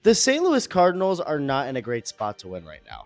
The St. Louis Cardinals are not in a great spot to win right now.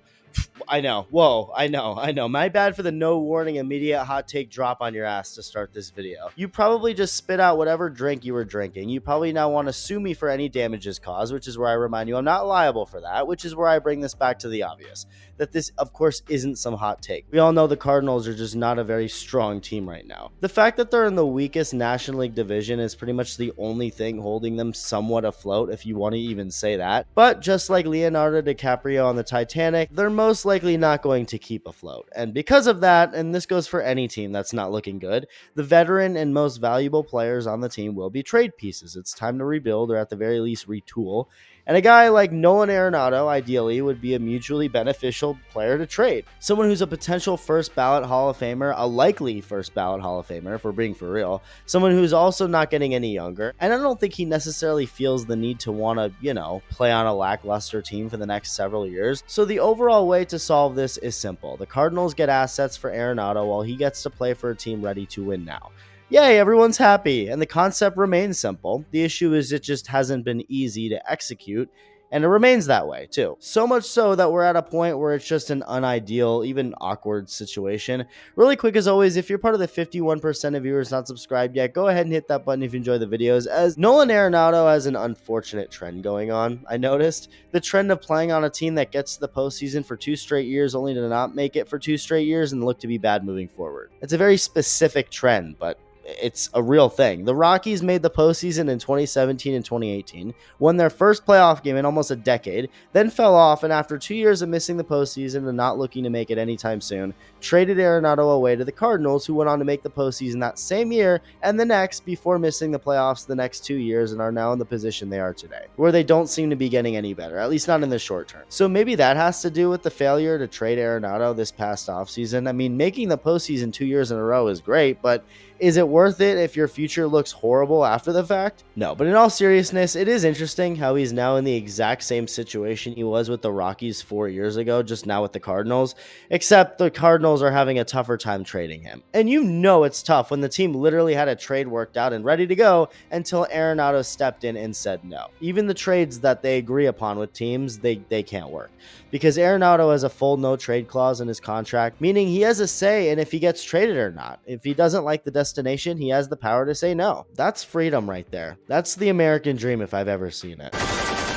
I know. Whoa, I know. My bad for the no warning immediate hot take drop on your ass to start this video. You probably just spit out whatever drink you were drinking. You probably now want to sue me for any damages caused, which is where I remind you I'm not liable for that, which is where I bring this back to the obvious. That this, of course, isn't some hot take. We all know the Cardinals are just not a very strong team right now. The fact that they're in the weakest National League division is pretty much the only thing holding them somewhat afloat, if you want to even say that. But just like Leonardo DiCaprio on the Titanic, they're most likely not going to keep afloat. And because of that, and this goes for any team that's not looking good, the veteran and most valuable players on the team will be trade pieces. It's time to rebuild, or at the very least retool. And a guy like Nolan Arenado, ideally, would be a mutually beneficial player to trade. Someone who's a potential first ballot Hall of Famer, a likely first ballot Hall of Famer, if we're being for real. Someone who's also not getting any younger. And I don't think he necessarily feels the need to want to, play on a lackluster team for the next several years. So the overall way to solve this is simple. The Cardinals get assets for Arenado while he gets to play for a team ready to win now. Yay, everyone's happy, and the concept remains simple. The issue is it just hasn't been easy to execute, and it remains that way, too. So much so that we're at a point where it's just an unideal, even awkward situation. Really quick, as always, if you're part of the 51% of viewers not subscribed yet, go ahead and hit that button if you enjoy the videos, as Nolan Arenado has an unfortunate trend going on. I noticed the trend of playing on a team that gets to the postseason for 2 straight years only to not make it for 2 straight years and look to be bad moving forward. It's a very specific trend, but it's a real thing. The Rockies made the postseason in 2017 and 2018, won their first playoff game in almost a decade, then fell off, and after 2 years of missing the postseason and not looking to make it anytime soon, traded Arenado away to the Cardinals, who went on to make the postseason that same year and the next before missing the playoffs the next 2 years and are now in the position they are today, where they don't seem to be getting any better, at least not in the short term. So maybe that has to do with the failure to trade Arenado this past offseason. I mean, making the postseason 2 years in a row is great, but is it worth it if your future looks horrible after the fact? No, but in all seriousness, it is interesting how he's now in the exact same situation he was with the Rockies 4 years ago, just now with the Cardinals, except the Cardinals are having a tougher time trading him. And you know it's tough when the team literally had a trade worked out and ready to go until Arenado stepped in and said no. Even the trades that they agree upon with teams, they can't work. Because Arenado has a full no-trade clause in his contract, meaning he has a say in if he gets traded or not. If he doesn't like the destination, he has the power to say no. That's freedom right there. That's the American dream if I've ever seen it.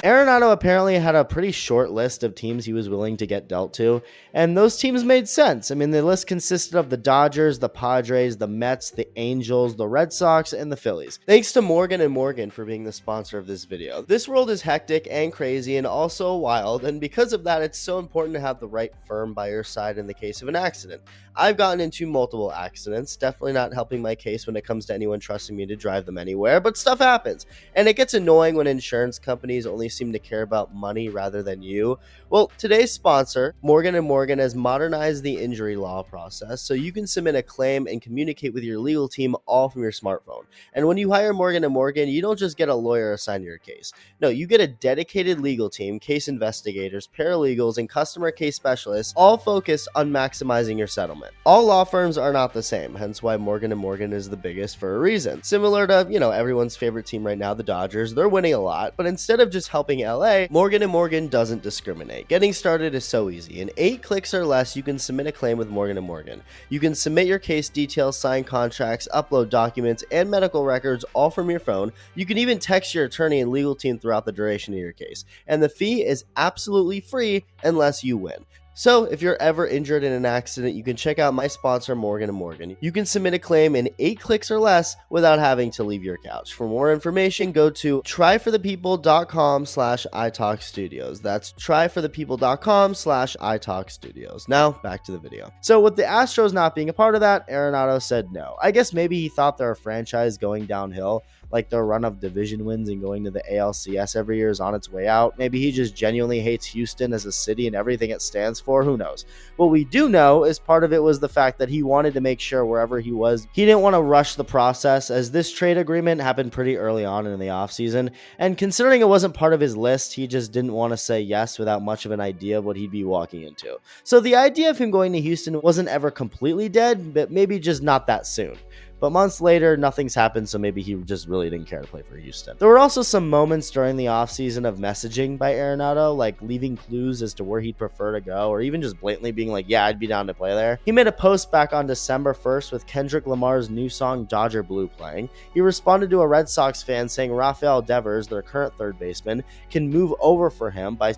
Arenado apparently had a pretty short list of teams he was willing to get dealt to, and those teams made sense. I mean, the list consisted of the Dodgers, the Padres, the Mets, the Angels, the Red Sox, and the Phillies. Thanks to Morgan & Morgan for being the sponsor of this video. This world is hectic and crazy and also wild, and because of that, it's so important to have the right firm by your side in the case of an accident. I've gotten into multiple accidents, definitely not helping my case when it comes to anyone trusting me to drive them anywhere, but stuff happens, and it gets annoying when insurance companies only seem to care about money rather than you. Well, today's sponsor, Morgan & Morgan, has modernized the injury law process so you can submit a claim and communicate with your legal team all from your smartphone. And when you hire Morgan & Morgan, you don't just get a lawyer assigned to your case. No, you get a dedicated legal team, case investigators, paralegals, and customer case specialists, all focused on maximizing your settlement. All law firms are not the same, hence why Morgan & Morgan is the biggest for a reason. Similar to, everyone's favorite team right now, the Dodgers, they're winning a lot, but instead of just helping LA, Morgan & Morgan doesn't discriminate. Getting started is so easy. In 8 clicks or less, you can submit a claim with Morgan & Morgan. You can submit your case details, sign contracts, upload documents, and medical records all from your phone. You can even text your attorney and legal team throughout the duration of your case. And the fee is absolutely free unless you win. So, if you're ever injured in an accident, you can check out my sponsor, Morgan & Morgan. You can submit a claim in 8 clicks or less without having to leave your couch. For more information, go to tryforthepeople.com/iTALK Studios. That's tryforthepeople.com/iTALK Studios. Now, back to the video. So, with the Astros not being a part of that, Arenado said no. I guess maybe he thought they're a franchise going downhill, like their run of division wins and going to the ALCS every year is on its way out. Maybe he just genuinely hates Houston as a city and everything it stands for. Who knows? What we do know is part of it was the fact that he wanted to make sure wherever he was, he didn't want to rush the process, as this trade agreement happened pretty early on in the offseason. And considering it wasn't part of his list, he just didn't want to say yes without much of an idea of what he'd be walking into. So the idea of him going to Houston wasn't ever completely dead, but maybe just not that soon. But months later, nothing's happened, so maybe he just really didn't care to play for Houston. There were also some moments during the offseason of messaging by Arenado, like leaving clues as to where he'd prefer to go, or even just blatantly being like, yeah, I'd be down to play there. He made a post back on December 1st with Kendrick Lamar's new song Dodger Blue playing. He responded to a Red Sox fan saying Rafael Devers, their current third baseman, can move over for him by...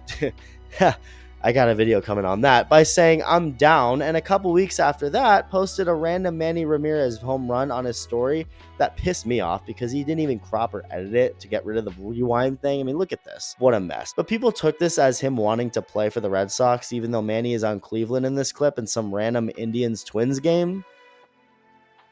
I got a video coming on that, by saying I'm down, and a couple weeks after that posted a random Manny Ramirez home run on his story that pissed me off because he didn't even crop or edit it to get rid of the rewind thing. I mean, look at this. What a mess. But people took this as him wanting to play for the Red Sox, even though Manny is on Cleveland in this clip in some random Indians-Twins game.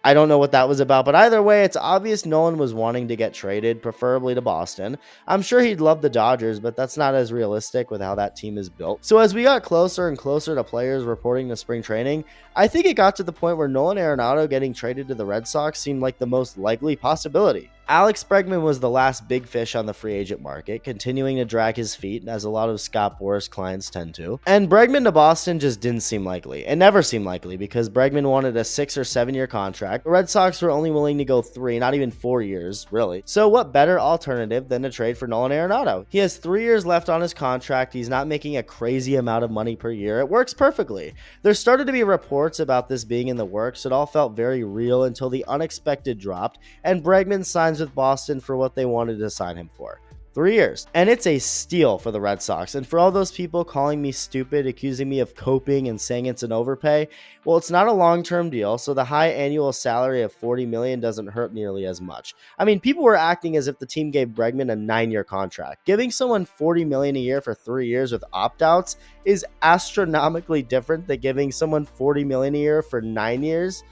I don't know what that was about, but either way, it's obvious Nolan was wanting to get traded, preferably to Boston. I'm sure he'd love the Dodgers, but that's not as realistic with how that team is built. So as we got closer and closer to players reporting to spring training, I think it got to the point where Nolan Arenado getting traded to the Red Sox seemed like the most likely possibility. Alex Bregman was the last big fish on the free agent market, continuing to drag his feet, as a lot of Scott Boras clients tend to. And Bregman to Boston just didn't seem likely. It never seemed likely because Bregman wanted a 6 or 7 year contract. The Red Sox were only willing to go 3, not even 4 years, really. So what better alternative than to trade for Nolan Arenado? He has 3 years left on his contract. He's not making a crazy amount of money per year. It works perfectly. There started to be reports about this being in the works. It all felt very real until the unexpected dropped, and Bregman signs with Boston for what they wanted to sign him for. 3 years. And it's a steal for the Red Sox. And for all those people calling me stupid, accusing me of coping and saying it's an overpay, well, it's not a long-term deal, so the high annual salary of $40 million doesn't hurt nearly as much. I mean, people were acting as if the team gave Bregman a 9-year contract. Giving someone $40 million a year for 3 years with opt-outs is astronomically different than giving someone $40 million a year for 9 years.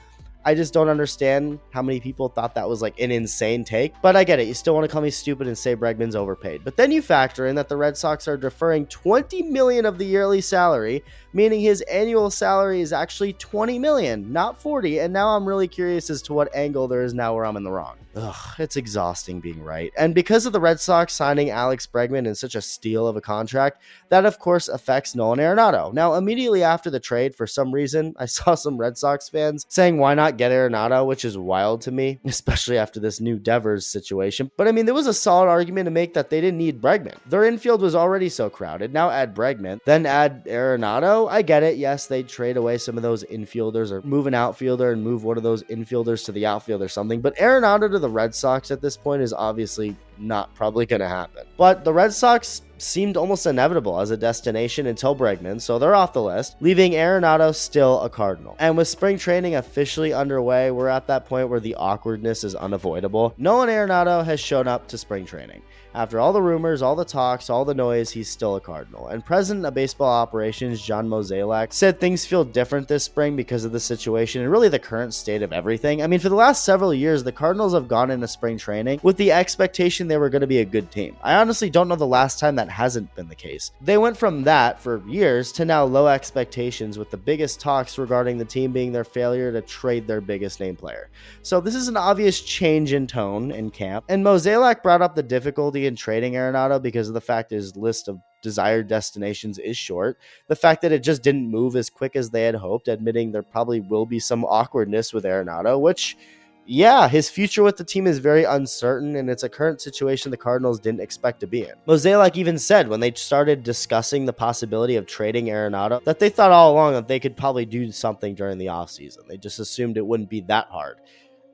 I just don't understand how many people thought that was like an insane take, but I get it. You still want to call me stupid and say Bregman's overpaid. But then you factor in that the Red Sox are deferring $20 million of the yearly salary, meaning his annual salary is actually $20 million, not $40. And now I'm really curious as to what angle there is now where I'm in the wrong. Ugh, it's exhausting being right. And because of the Red Sox signing Alex Bregman in such a steal of a contract, that of course affects Nolan Arenado. Now, immediately after the trade, for some reason, I saw some Red Sox fans saying, why not get Arenado, which is wild to me, especially after this new Devers situation. But I mean, there was a solid argument to make that they didn't need Bregman. Their infield was already so crowded. Now add Bregman, then add Arenado. I get it. Yes, they'd trade away some of those infielders or move an outfielder and move one of those infielders to the outfield or something. But Arenado to the Red Sox at this point is obviously not probably going to happen. But the Red Sox seemed almost inevitable as a destination until Bregman, so they're off the list, leaving Arenado still a Cardinal. And with spring training officially underway, we're at that point where the awkwardness is unavoidable. Nolan Arenado has shown up to spring training. After all the rumors, all the talks, all the noise, he's still a Cardinal. And President of Baseball Operations, John Mozeliak, said things feel different this spring because of the situation and really the current state of everything. I mean, for the last several years, the Cardinals have gone into spring training with the expectation they were going to be a good team. I honestly don't know the last time that hasn't been the case. They went from that for years to now low expectations, with the biggest talks regarding the team being their failure to trade their biggest name player. So this is an obvious change in tone in camp. And Mozeliak brought up the difficulty in trading Arenado because of the fact his list of desired destinations is short, the fact that it just didn't move as quick as they had hoped, admitting there probably will be some awkwardness with Arenado, which, yeah, his future with the team is very uncertain, and it's a current situation the Cardinals didn't expect to be in. Mozeliak even said when they started discussing the possibility of trading Arenado that they thought all along that they could probably do something during the offseason. They just assumed it wouldn't be that hard.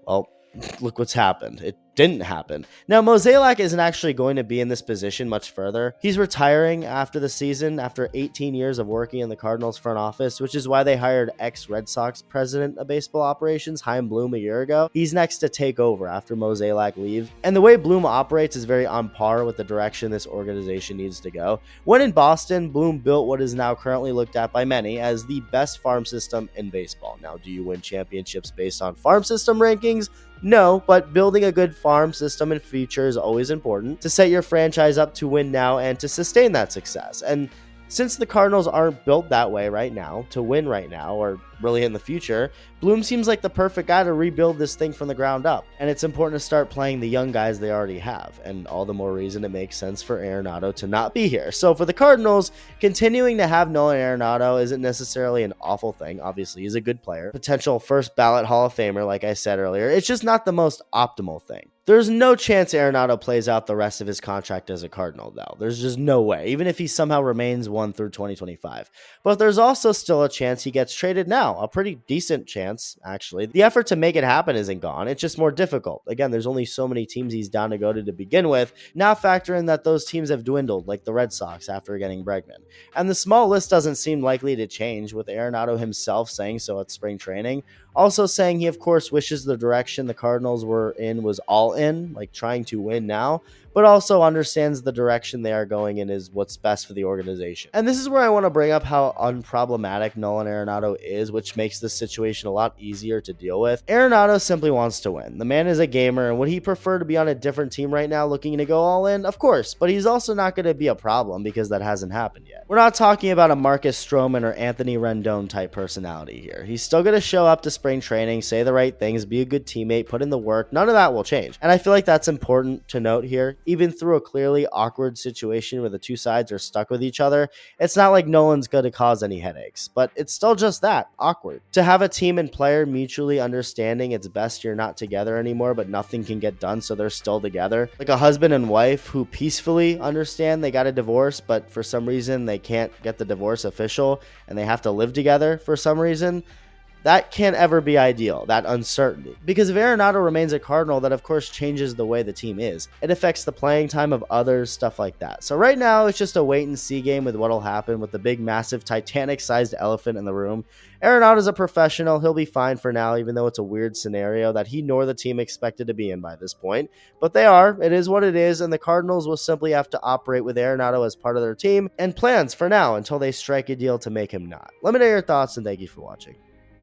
Well, look what's happened. It didn't happen. Now, Mozeliak isn't actually going to be in this position much further. He's retiring after the season after 18 years of working in the Cardinals front office, which is why they hired ex-Red Sox president of baseball operations, Chaim Bloom, a year ago. He's next to take over after Mozeliak leaves. And the way Bloom operates is very on par with the direction this organization needs to go. When in Boston, Bloom built what is now currently looked at by many as the best farm system in baseball. Now, do you win championships based on farm system rankings? No, but building a good farm system in future is always important to set your franchise up to win now and to sustain that success. And since the Cardinals aren't built that way right now, to win right now, or really in the future, Bloom seems like the perfect guy to rebuild this thing from the ground up. And it's important to start playing the young guys they already have, and all the more reason it makes sense for Arenado to not be here. So for the Cardinals, continuing to have Nolan Arenado isn't necessarily an awful thing. Obviously, he's a good player, potential first ballot Hall of Famer, like I said earlier. It's just not the most optimal thing. There's no chance Arenado plays out the rest of his contract as a Cardinal, though. There's just no way, even if he somehow remains one through 2025. But there's also still a chance he gets traded now. A pretty decent chance, actually. The effort to make it happen isn't gone. It's just more difficult. Again, there's only so many teams he's down to go to begin with. Now factor in that those teams have dwindled, like the Red Sox after getting Bregman. And the small list doesn't seem likely to change, with Arenado himself saying so at spring training. Also saying he, of course, wishes the direction the Cardinals were in was all in, like trying to win now, but also understands the direction they are going in is what's best for the organization. And this is where I want to bring up how unproblematic Nolan Arenado is, which makes this situation a lot easier to deal with. Arenado simply wants to win. The man is a gamer, and would he prefer to be on a different team right now looking to go all in? Of course, but he's also not going to be a problem because that hasn't happened yet. We're not talking about a Marcus Stroman or Anthony Rendon type personality here. He's still going to show up to spring training, say the right things, be a good teammate, put in the work. None of that will change. And I feel like that's important to note here. Even through a clearly awkward situation where the two sides are stuck with each other, it's not like Nolan's going to cause any headaches, but it's still just that, awkward. To have a team and player mutually understanding it's best you're not together anymore, but nothing can get done, so they're still together. Like a husband and wife who peacefully understand they got a divorce, but for some reason they can't get the divorce official and they have to live together for some reason. That can't ever be ideal, that uncertainty. Because if Arenado remains a Cardinal, that of course changes the way the team is. It affects the playing time of others, stuff like that. So right now, it's just a wait-and-see game with what'll happen with the big, massive, Titanic-sized elephant in the room. Arenado's a professional. He'll be fine for now, even though it's a weird scenario that he nor the team expected to be in by this point. But they are. It is what it is, and the Cardinals will simply have to operate with Arenado as part of their team and plans for now until they strike a deal to make him not. Let me know your thoughts, and thank you for watching.